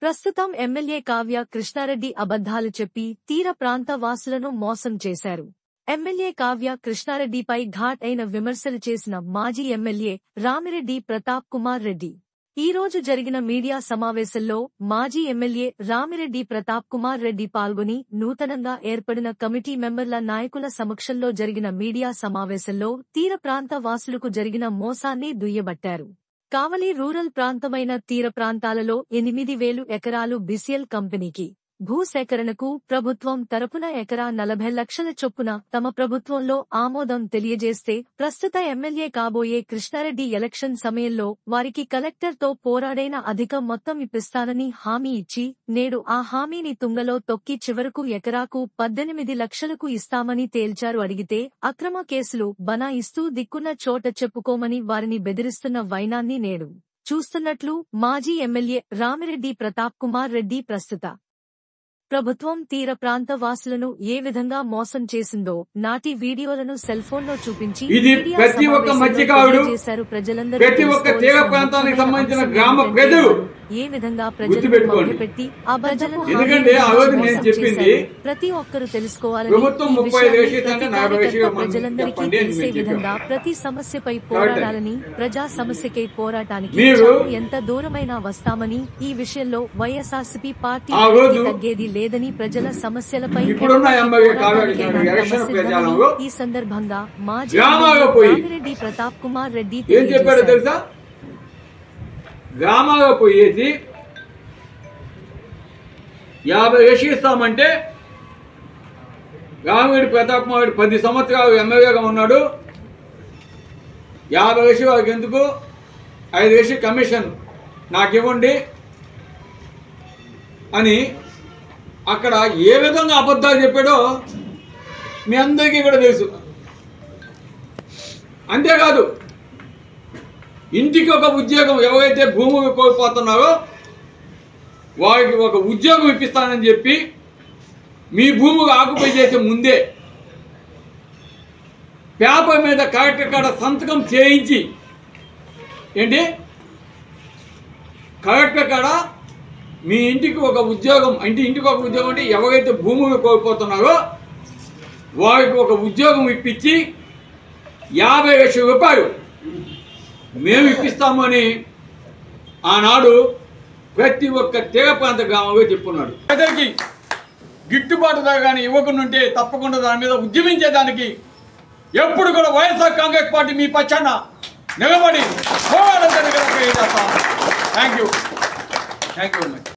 ప్రస్తుతం ఎమ్మెల్యే కావ్య కృష్ణారెడ్డి అబద్ధాలు చెప్పి తీర ప్రాంత వాసులను మోసం చేశారు. ఎమ్మెల్యే కావ్య కృష్ణారెడ్డిపై ఘాట్ అయిన విమర్శలు చేసిన మాజీ ఎమ్మెల్యే రామిరెడ్డి ప్రతాప్ కుమార్ రెడ్డి ఈ రోజు జరిగిన మీడియా సమావేశంలో మాజీ ఎమ్మెల్యే రామిరెడ్డి ప్రతాప్ కుమార్ రెడ్డి పాల్గొని నూతనంగా ఏర్పడిన కమిటీ మెంబర్ల నాయకుల సమక్షంలో జరిగిన మీడియా సమావేశంలో తీర ప్రాంత వాసులకు జరిగిన మోసాన్ని దుయ్యబట్టారు. కావలి రూరల్ ప్రాంతమైన తీర ప్రాంతాలలో 8,000 ఎకరాలు బిసిఎల్ కంపెనీకి భూసేకరణకు ప్రభుత్వం తరపున ఎకరా 40 లక్షల చొప్పున తమ ప్రభుత్వంలో ఆమోదం తెలియజేస్తే ప్రస్తుత ఎమ్మెల్యే కాబోయే కృష్ణారెడ్డి ఎలక్షన్ సమయంలో వారికి కలెక్టర్తో పోరాడైన అధిక మొత్తం ఇప్పిస్తానని హామీ ఇచ్చి నేడు ఆ హామీని తుంగలో తొక్కి చివరకు ఎకరాకు 18 లక్షలకు ఇస్తామని తేల్చారు. అడిగితే అక్రమ కేసులు బనాయిస్తూ దిక్కున్న చోట చెప్పుకోమని వారిని బెదిరిస్తున్న వైనాన్ని నేడు చూస్తున్నట్లు మాజీ ఎమ్మెల్యే రామిరెడ్డి ప్రతాప్ కుమార్ రెడ్డి ప్రస్తుత ప్రభుత్వం తీర ప్రాంత వాసులను ఏ విధంగా మోసం చేసిందో నాటి వీడియోలను సెల్ఫోన్లో చూపించి ప్రతి ఒక్క మత్స్యకారుడు ప్రతి ఒక్క తీర ప్రాంతానికి సంబంధించిన గ్రామ ప్రజలు ఏ విధంగా ప్రజలను పెట్టి ఆ ప్రజలను ప్రతి ఒక్కరూ తెలుసుకోవాలని ప్రజలందరికీ తెలిసే విధంగా ప్రతి సమస్యపై పోరాడాలని ప్రజా సమస్యకై పోరాటానికి ఎంత దూరమైనా వస్తామని ఈ విషయంలో వైఎస్ఆర్సీపీ పార్టీ తగ్గేది లేదని ప్రజల సమస్యలపై ఈ సందర్భంగా మాజీ రామిరెడ్డి ప్రతాప్ కుమార్ రెడ్డి గ్రామాల్లో పోయేసి 50 లక్షలు ఇస్తామంటే రామిరెడ్డి ప్రతాప్ కుమార్ 10 సంవత్సరాలు ఎమ్మెల్యేగా ఉన్నాడు. 50 లక్షలు వాళ్ళకి ఎందుకు, 5 లక్షలు కమిషన్ నాకు ఇవ్వండి అని అక్కడ ఏ విధంగా అబద్ధాలు చెప్పాడో మీ అందరికీ కూడా తెలుసు. అంతేకాదు ఇంటికి ఒక ఉద్యోగం, ఎవరైతే భూములు కోల్పోతున్నారో వారికి ఒక ఉద్యోగం ఇప్పిస్తానని చెప్పి మీ భూములు ఆక్యుపై చేసే ముందే పేపర్ మీద కలెక్టర్ కాడ సంతకం చేయించి, ఏంటి కలెక్టర్ కాడ మీ ఇంటికి ఒక ఉద్యోగం ఇంటికి ఒక ఉద్యోగం అంటే ఎవరైతే భూములు కోల్పోతున్నారో వారికి ఒక ఉద్యోగం ఇప్పించి 50 లక్షల రూపాయలు మేము ఇప్పిస్తామని ఆనాడు ప్రతి ఒక్క తీర ప్రాంత గ్రామంలో చెప్పుకున్నాడు. ప్రజలకి గిట్టుబాటు ధర కానీ ఇవ్వకుండా తప్పకుండా దాని మీద ఉద్యమించేదానికి ఎప్పుడు కూడా వైఎస్ఆర్ కాంగ్రెస్ పార్టీ మీ పక్షాన నిలబడి పోరాడతాను. Thank you very much.